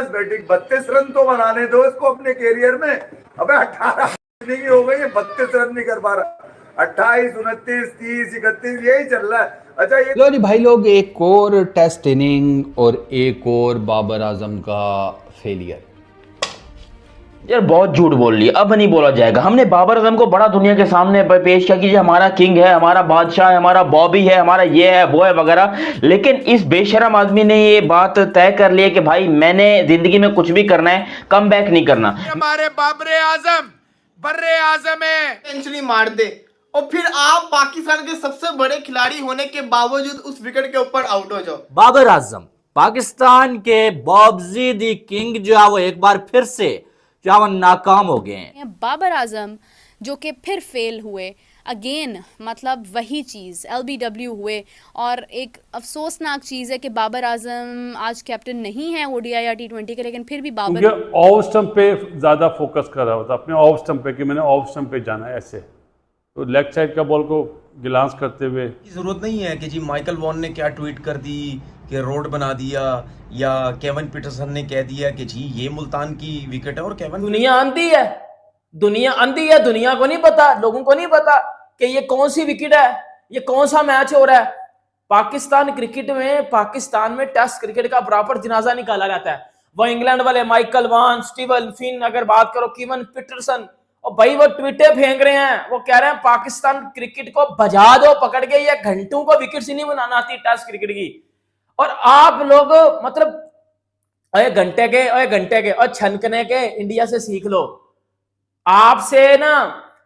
बस batting 32 run तो बनाने दो इसको अपने कैरियर में। अबे 18 की हो गई है, 32 रन नहीं कर पा रहा। 28, 29, 30, 31 यही चल रहा है। अच्छा ये लो जी भाई लोग, एक और टेस्ट इनिंग और एक और बाबर आजम का फेलियर। यार बहुत झूठ बोल लिया, अब नहीं बोला जाएगा। हमने बाबर आजम को बड़ा दुनिया के सामने पेश किया कि ये हमारा किंग है, हमारा बादशाह है, हमारा बॉबी है, हमारा ये है वो है वगैरह। लेकिन इस बेशरम आदमी ने ये बात तय कर ली है कि भाई मैंने जिंदगी में कुछ भी करना है, कम बैक नहीं करना। हमारे बाबरे आजम बर्रे आजम है, सेंचुरी मार दे और फिर आप पाकिस्तान के सबसे बड़े खिलाड़ी होने के बावजूद उस विकेट के ऊपर आउट हो जाओ। बाबर आजम पाकिस्तान के बॉब्जी दी किंग जो है वो एक बार फिर से जो है वो नाकाम हो गए हैं। बाबर आजम जो कि फिर फेल हुए अगेन, मतलब वही चीज़ LBW हुए। और एक अफसोसनाक चीज़ है कि बाबर आजम आज कैप्टन नहीं है ODI या T20 के, लेकिन फिर भी बाबर ऑफ स्टंप पे ज़्यादा फोकस कर रहा होता, अपने ऑफ स्टंप पे कि मैंने ऑफ स्टंप पे जाना है ऐसे, तो लेग साइड का बॉल को गिलांस करते हुए। जरूरत नहीं है कि जी माइकल वॉन ने क्या ट्वीट कर दी कि रोड बना दिया, या केविन पीटरसन ने कह दिया कि जी ये मुल्तान की विकेट है और केविन। दुनिया अंधी है, दुनिया अंधी है, दुनिया को नहीं पता, लोगों को नहीं पता कि ये कौन सी विकेट है, ये कौन सा मैच हो रहा है। पाकिस्तान क्रिकेट में, पाकिस्तान में टेस्ट क्रिकेट का प्रॉपर जनाजा निकाला जाता है। वो इंग्लैंड वाले माइकल वॉन, स्टीवन फिन, अगर बात करो केविन पीटरसन, और भाई वो ट्वीटे फेंक रहे हैं, वो कह रहे हैं पाकिस्तान क्रिकेट को बजा दो पकड़ के, ये घंटों को विकेट ही नहीं बनाना आती टेस्ट क्रिकेट की। और आप लोग मतलब घंटे के और छनकने के इंडिया से सीख लो। आपसे ना,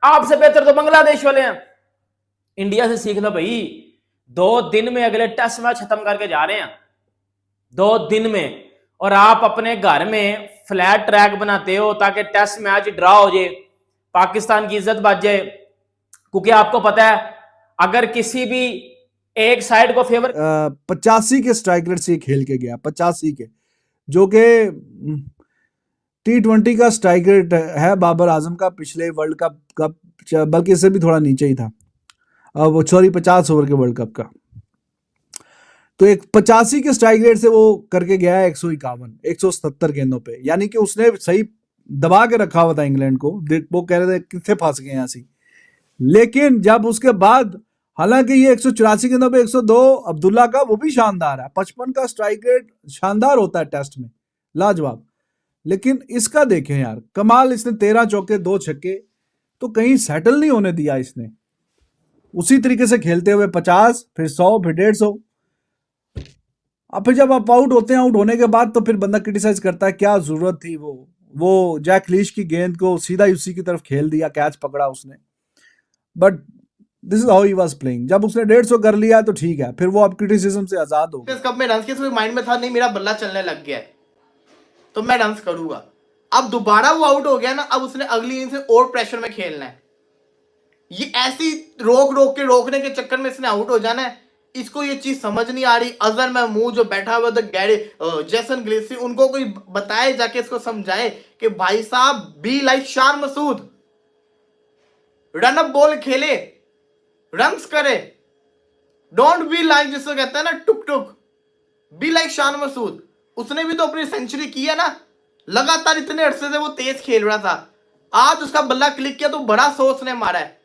आपसे बेहतर तो बांग्लादेश वाले हैं। इंडिया से सीख लो भाई। 2 दिन में अगले टेस्ट मैच खत्म करके जा रहे हैं, 2 दिन में। और आप अपने घर में फ्लैट ट्रैक बनाते हो ताकि टेस्ट मैच ड्रा हो जाए, पाकिस्तान की इज्जत बच जाए। क्योंकि आपको पता है अगर किसी भी एक साइड को फेवर 85 के स्ट्राइक रेट से खेल के गया, 85 के, जो कि T20 का स्ट्राइक रेट है बाबर आजम का पिछले वर्ल्ड कप का, बल्कि इससे भी थोड़ा नीचे ही था। वो 50 ओवर के वर्ल्ड कप का। तो एक 85 के स्ट्राइक रेट से वो करके गया है 151, 170 गेंदों पे, यानी कि उसने सही दबा के रखा हुआ था इंग्लैंड को। वो कह रहे थे कितने फंस गए यहाँ से। लेकिन जब उसके बाद, हालांकि ये 184 गेंदों पे 102 अब्दुल्ला का, वो भी शानदार है। 55 का स्ट्राइक रेट शानदार होता है टेस्ट में, लाजवाब। लेकिन इसका देखें यार, कमाल, इसने 13 चौके 2 छक्के, तो कहीं सेटल नहीं होने दिया इसने। उसी तरीके से खेलते हुए 50, फिर 100, फिर 150। अब फिर जब आप आउट होते हैं, आउट होने के बाद तो फिर बंदा क्रिटिसाइज करता है क्या जरूरत थी। वो जैक लीच की गेंद को सीधा उसी की तरफ खेल दिया, कैच पकड़ा उसने। But this is how he was playing. जब उसने 150 कर लिया तो ठीक है, फिर वो अब क्रिटिसिज्म से आजाद हो गया। इस कप में रन्स के माइंड में था, नहीं मेरा बल्ला चलने लग गया है तो मैं रन्स करूंगा। अब दोबारा वो आउट हो गया ना, अब उसने अगली इनिंग से और प्रेशर में खेलना है। ये ऐसी रोकने के चक्कर में इसने आउट हो जाना है। इसको ये चीज समझ नहीं आ रही। अजहर महमूद जो बैठा हुआ था, जैसन ग्लेसी, उनको कोई बताए जाके इसको समझाए कि भाई साहब be like Shan Masood, run up ball खेले, रन्स करे, डोंट बी लाइक, जिसको कहता है ना टुक टुक, बी लाइक शान मसूद। उसने भी तो अपनी सेंचुरी की है ना, लगातार इतने अरसे से वो तेज खेल रहा था। आज उसका बल्ला क्लिक किया तो बड़ा सोच ने मारा है।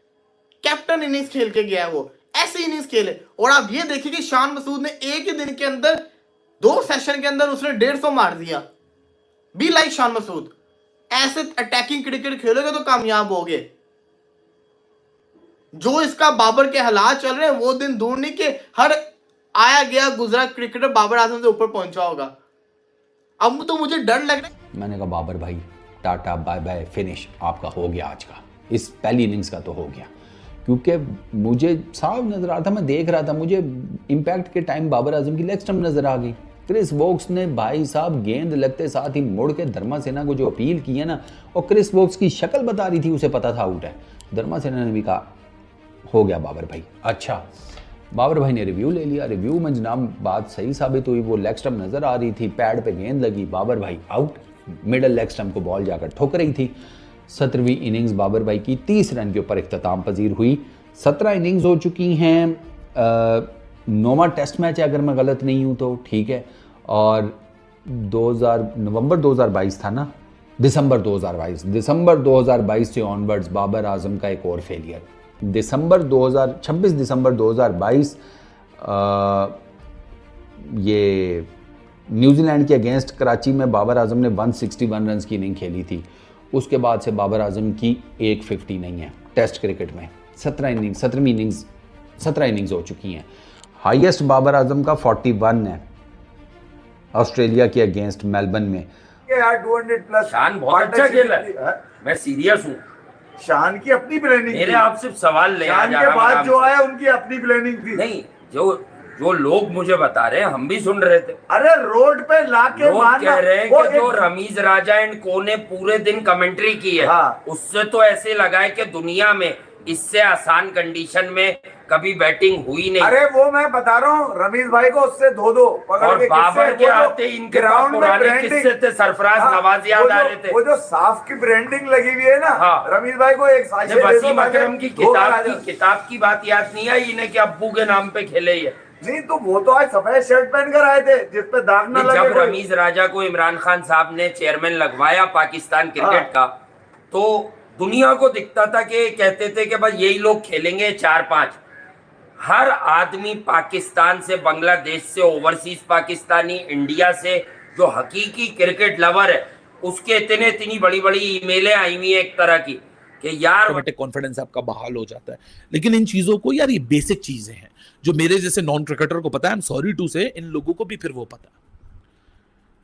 कैप्टन इनिंग्स खेल के गया है वो, ऐसी इनिंग्स खेले। और आप ये देखिए कि शान मसूद ने एक ही दिन के अंदर 2 सेशन के अंदर उसने 150 मार दिया। बी लाइक शान मसूद, ऐसे अटैकिंग क्रिकेट खेलोगे तो कामयाब होगे। जो इसका बाबर के हालात चल रहे हैं, वो दिन दूर नहीं कि हर आया गया गुजरा क्रिकेटर बाबर आजम से ऊपर पहुंचा होगा। अब तो मुझे डर लग रहा है। मैंने कहा बाबर भाई टाटा बाय बाय, फिनिश आपका हो गया आज का, इस पहली इनिंग्स का तो हो गया। क्योंकि मुझे साफ नजर आ रहा था, मैं देख रहा था, मुझे इम्पैक्ट के टाइम बाबर आजम की लेग स्टंप नजर आ गई। क्रिस वोक्स ने भाई साहब गेंद लगते साथ ही मुड़ के धर्मा सेना को जो अपील की है ना, और क्रिस वोक्स की शक्ल बता रही थी, उसे पता था आउट है। धर्मा सेना ने भी कहा हो गया बाबर भाई। अच्छा, बाबर भाई ने रिव्यू ले लिया, रिव्यू में जनाब बात सही साबित हुई। वो लेग स्टंप नजर आ रही थी, पैड पे गेंद लगी, बाबर भाई आउट। मिडल लेग स्टंप को बॉल जाकर ठोक रही थी। 17वीं इनिंग्स बाबर भाई की 30 रन के ऊपर इख्तिताम पजीर हुई। 17 इनिंग्स हो चुकी हैं। 9वां टेस्ट मैच है अगर मैं गलत नहीं हूं तो, ठीक है। और नवंबर 2022 था ना, दिसंबर 2022 से ऑनवर्ड्स बाबर आजम का एक और फेलियर। 26 दिसंबर 2022 ये न्यूजीलैंड के अगेंस्ट कराची में बाबर आजम ने 161 रन की इनिंग खेली थी। उसके बाद से बाबर आजम की एक 50 नहीं है टेस्ट क्रिकेट में। 17 इनिंग्स हो चुकी हैं। हाईएस्ट बाबर आजम का 41 है ऑस्ट्रेलिया के अगेंस्ट मेलबर्न में। यार 200 प्लस शान बहुत अच्छा खेला है, मैं सीरियस हूँ। शान की अपनी प्लानिंग मेरे आप सिर्फ सवाल ले शान के बाद जो आया उनकी अपनी प्लानिंग थी। नहीं, जो लोग मुझे बता रहे हैं, हम भी सुन रहे थे। अरे रोड पे लाके लोग कह रहे हैं कि जो रमीज राजा एंड को ने पूरे दिन कमेंट्री की है, हाँ। उससे तो ऐसे लगा है कि दुनिया में इससे आसान कंडीशन में कभी बैटिंग हुई नहीं। अरे वो मैं बता रहा हूँ, रमीज भाई को उससे धो पकड़ और के बाबर के आते इनके ग्राउंड में पुराने किस्से थे, सरफराज नवाज याद आ रहे थे। वो जो साफ की ब्रांडिंग लगी हुई है ना, हाँ। रमीज भाई को एक साइड वसीम अकरम की किताब की बात याद नहीं आई इन्हें कि अब्बू के नाम पे खेले ये। नहीं तो वो तो आज सफेद शर्ट पहनकर आए थे जिसपे दाग न लगे। जब रमीज राजा को इमरान खान साहब ने चेयरमैन लगवाया पाकिस्तान क्रिकेट का, तो दुनिया को दिखता था कि कहते थे कि बस यही लोग खेलेंगे 4-5। हर आदमी पाकिस्तान से, बांग्लादेश से, ओवरसीज पाकिस्तानी, इंडिया से जो हकीकी क्रिकेट लवर है, उसके इतनी बड़ी ईमेलें आई हुई है एक तरह की कि यार ऑटोमेटिक कॉन्फिडेंस आपका बहाल हो जाता है। लेकिन इन चीजों को यार, ये बेसिक चीजें हैं जो मेरे जैसे नॉन क्रिकेटर को पता है। आई एम सॉरी टू से, इन लोगों को भी फिर वो पता।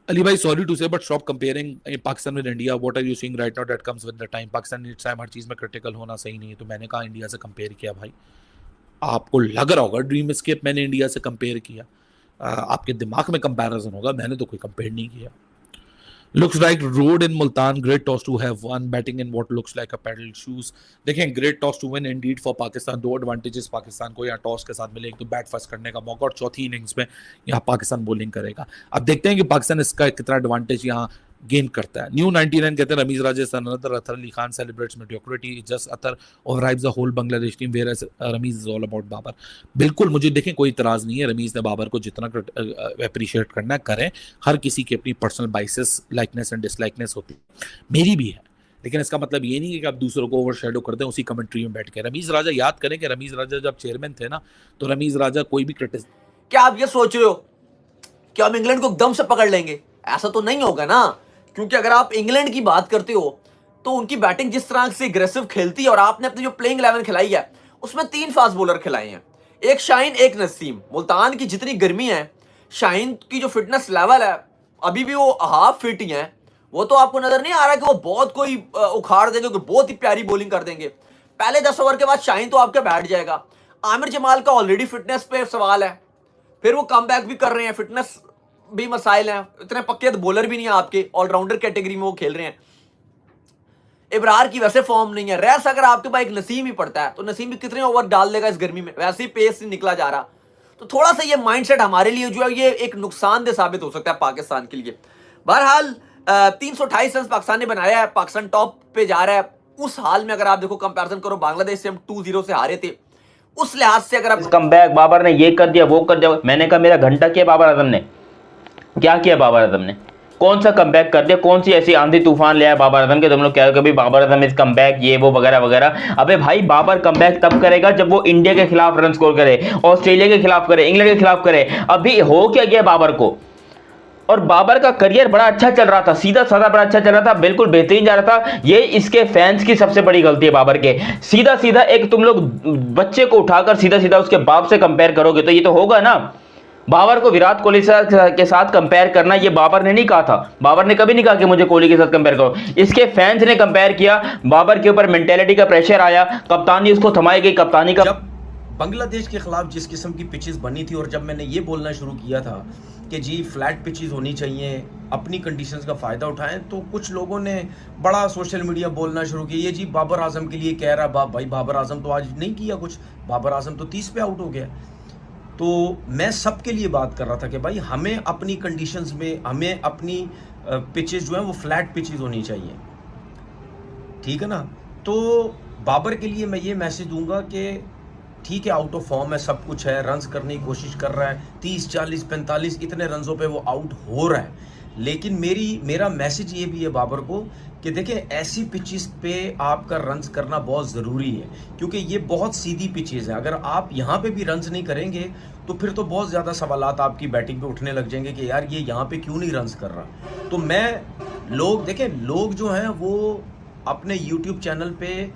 अली भाई sorry to say, but stop comparing Pakistan with India. What are you seeing right now, that comes with the time. Pakistan needs time, हर चीज में क्रिटिकल होना सही नहीं है। तो मैंने कहा इंडिया से कंपेयर किया। भाई आपको लग रहा होगा ड्रीम एस्केप मैंने इंडिया से कंपेयर किया, आपके दिमाग में कंपैरिजन होगा, मैंने तो कोई कंपेयर नहीं किया। Looks like road in Multan, great toss to have won, batting in what looks like a paddle shoes. देखें great toss to win indeed for Pakistan. दो advantages पाकिस्तान को यहाँ टॉस के साथ मिले, एक तो बैट फर्स्ट करने का मौका और चौथी इनिंग्स में यहाँ पाकिस्तान बॉलिंग करेगा। अब देखते हैं कि पाकिस्तान इसका कितना एडवांटेज यहाँ गेन करता है। न्यू 99 कहते हैं रमीज राजा is another Athar Ali Khan celebrates mediocrity, just Athar overrides the whole Bangladesh team, whereas Ramiz is all about Babar. बिल्कुल, मुझे देखें कोई इतराज नहीं है, रमीज ने बाबर को जितना अप्रिशिएट करना है करें। हर किसी की अपनी पर्सनल बाइसेस, लाइकनेस एंड डिसलाइकनेस होती है, मेरी भी है। लेकिन इसका मतलब ये नहीं है कि आप दूसरों को ओवरशैडो कर दें उसी कमेंट्री में बैठ के। रमीज राजा, याद करें कि रमीज राजा जब चेयरमैन थे ना, तो रमीज राजा कोई भी क्रिटिसिज्म, क्या आप ये सोच रहे हो कि हम इंग्लैंड को एकदम से पकड़ लेंगे? ऐसा तो नहीं होगा ना, क्योंकि अगर आप इंग्लैंड की बात करते हो तो उनकी बैटिंग जिस तरह से एग्रेसिव खेलती है, और आपने अपनी जो प्लेइंग 11 खिलाई है उसमें 3 फास्ट बॉलर खिलाए हैं, एक शाहीन एक नसीम। मुल्तान की जितनी गर्मी है, शाहीन की जो फिटनेस लेवल है अभी भी वो हाफ फिट ही है। वो तो आपको नजर नहीं आ रहा कि वो बहुत कोई उखाड़ देंगे, बहुत ही प्यारी बॉलिंग कर देंगे। पहले 10 ओवर के बाद शाहीन तो आपके बैठ जाएगा। आमिर जमाल का ऑलरेडी फिटनेस पे सवाल है, फिर वो कम बैक भी कर रहे हैं, फिटनेस भी मसाइल हैं, इतने पक्के तो बॉलर भी नहीं है आपके, ऑलराउंडर कैटेगरी में वो खेल रहे हैं। इब्रार की वैसे फॉर्म नहीं है। रेस अगर आपके पास एक नसीम ही पड़ता है तो नसीम भी कितने ओवर डाल देगा इस गर्मी में, वैसे ही पेस नहीं निकला जा रहा। तो थोड़ा सा ये माइंडसेट हमारे लिए जो है ये एक नुकसानदेह साबित हो सकता है पाकिस्तान के लिए। बहरहाल 328 रन पाकिस्तान ने बनाया है, पाकिस्तान टॉप पे जा रहा है। उस हाल में अगर आप देखो कंपैरिजन करो, बांग्लादेश से हम 2-0 से हारे थे, उस लिहाज से अगर आप कमबैक बाबर ने ये कर दिया वो कर दिया, मैंने कहा मेरा घंटा किया बाबर आजम ने, क्या किया बाबर आजम ने, कौन सा कमबैक कर दिया, कौन सी ऐसी आंधी तूफान ले आया बाबर आजम के तुम लोग कह कभी बाबर आजम इस कमबैक ये वो वगैरह वगैरह। अबे भाई बाबर कमबैक तब करेगा जब वो इंडिया के खिलाफ रन स्कोर करे, ऑस्ट्रेलिया के खिलाफ करे, इंग्लैंड के खिलाफ करे। अभी हो क्या गया बाबर को, और बाबर का करियर बड़ा अच्छा चल रहा था, सीधा साधा बड़ा अच्छा चल रहा था, बिल्कुल बेहतरीन जा रहा था। ये इसके फैंस की सबसे बड़ी गलती है बाबर के। सीधा सीधा एक तुम लोग बच्चे को उठाकर सीधा सीधा उसके बाप से कंपेयर करोगे तो ये तो होगा ना। बाबर को विराट कोहली के साथ कंपेयर करना ये बाबर ने नहीं कहा था, बाबर ने कभी नहीं कहा कि मुझे कोहली के साथ कंपेयर करो, इसके फैंस ने कंपेयर किया। बाबर के ऊपर मेंटेलिटी का प्रेशर आया, कप्तानी उसको थमाई गई, कप्तानी का। जब बांग्लादेश के खिलाफ जिस किस्म की पिचेस बनी थी और जब मैंने ये बोलना शुरू किया था कि जी फ्लैट पिचेस होनी चाहिए, अपनी कंडीशंस का फ़ायदा उठाएं, तो कुछ लोगों ने बड़ा सोशल मीडिया बोलना शुरू किया, ये जी बाबर आजम के लिए कह रहा भाई बाबर आजम तो आज नहीं किया कुछ, बाबर आजम तो 30 पे आउट हो गया। तो मैं सबके लिए बात कर रहा था कि भाई हमें अपनी कंडीशंस में, हमें अपनी पिचेस जो हैं वो फ्लैट पिचेस होनी चाहिए, ठीक है ना। तो बाबर के लिए मैं ये मैसेज दूंगा कि ठीक है आउट ऑफ फॉर्म है, सब कुछ है, रन्स करने की कोशिश कर रहा है, 30, 40, 45 इतने रन्सों पे वो आउट हो रहा है, लेकिन मेरा मैसेज ये भी है बाबर को कि देखें, ऐसी पिचेस पे आपका रन्स करना बहुत ज़रूरी है, क्योंकि ये बहुत सीधी पिचेस है। अगर आप यहाँ पे भी रन्स नहीं करेंगे तो फिर तो बहुत ज़्यादा सवालात आपकी बैटिंग पे उठने लग जाएंगे कि यार ये यहाँ पे क्यों नहीं रन्स कर रहा। तो लोग जो हैं वो अपने यूट्यूब चैनल पे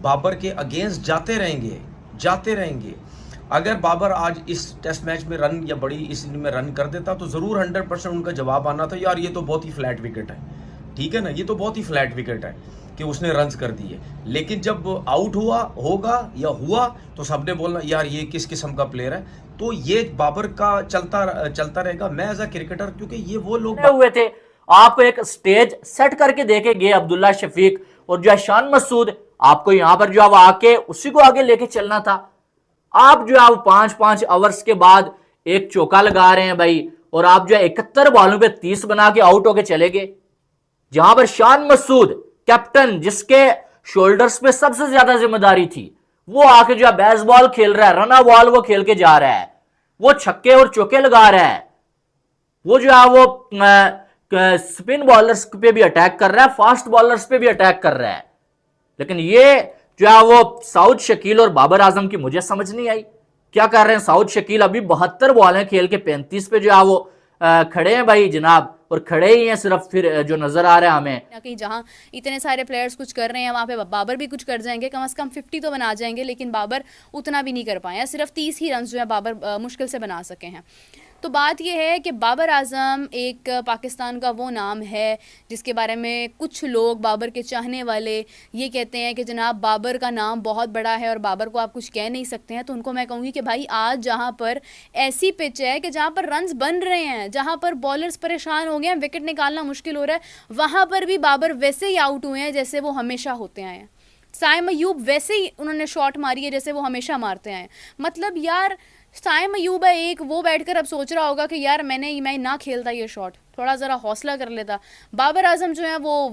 बाबर के अगेंस्ट जाते रहेंगे। अगर बाबर आज इस टेस्ट मैच में रन या बड़ी इस इनिंग में रन कर देता तो ज़रूर 100% उनका जवाब आना था, यार ये तो बहुत ही फ्लैट विकेट है, ठीक है ना, ये तो बहुत ही फ्लैट विकेट है कि उसने रन्स कर दिए। लेकिन जब आउट हुआ तो सबने बोलना यार ये किस किस्म का प्लेयर है। तो ये बाबर का चलता रहेगा। मैं एज अ क्रिकेटर, क्योंकि ये वो लोग हुए थे, आपको एक स्टेज सेट करके देके गए अब्दुल्ला शफीक और जो है शान मसूद, आपको यहाँ पर जो है आके उसी को आगे लेके चलना था। आप जो है 5-5 ओवर्स के बाद एक चौका लगा रहे हैं भाई, और आप जो है 71 बॉलों पे 30 बना के आउट होके चले गए। जहां पर शान मसूद कैप्टन, जिसके शोल्डर्स पे सबसे ज्यादा जिम्मेदारी थी, वो आके जो है बेसबॉल खेल रहा है, रना बॉल वो खेल के जा रहा है, वो छक्के और चौके लगा रहा है, वो जो है वो स्पिन बॉलर्स पे भी अटैक कर रहा है, फास्ट बॉलर्स पे भी अटैक कर रहा है। लेकिन ये जो है वो साउद शकील और बाबर आजम की मुझे समझ नहीं आई क्या कर रहे हैं। साउद शकील अभी 72 बॉलें खेल के 35 पे जो है वो खड़े हैं भाई जनाब, और खड़े ही हैं सिर्फ, फिर जो नजर आ रहा है हमें कहीं जहां इतने सारे प्लेयर्स कुछ कर रहे हैं वहां पे बाबर भी कुछ कर जाएंगे, कम से कम 50 तो बना जाएंगे, लेकिन बाबर उतना भी नहीं कर पाए हैं। सिर्फ 30 ही रन जो है बाबर मुश्किल से बना सके हैं। तो बात यह है कि बाबर आजम एक पाकिस्तान का वो नाम है जिसके बारे में कुछ लोग, बाबर के चाहने वाले, ये कहते हैं कि जनाब बाबर का नाम बहुत बड़ा है और बाबर को आप कुछ कह नहीं सकते हैं। तो उनको मैं कहूँगी कि भाई आज जहाँ पर ऐसी पिच है कि जहाँ पर रन्स बन रहे हैं, जहाँ पर बॉलर्स परेशान हो गए हैं, विकेट निकालना मुश्किल हो रहा है, वहाँ पर भी बाबर वैसे ही आउट हुए हैं जैसे वो हमेशा होते आए हैं। साइम अयूब वैसे ही उन्होंने शॉट मारी है जैसे वो हमेशा मारते हैं। मतलब यार साइम अयूब है एक, वो बैठकर अब सोच रहा होगा कि यार मैं ना खेलता ये शॉट, थोड़ा ज़रा हौसला कर लेता। बाबर आजम जो है वो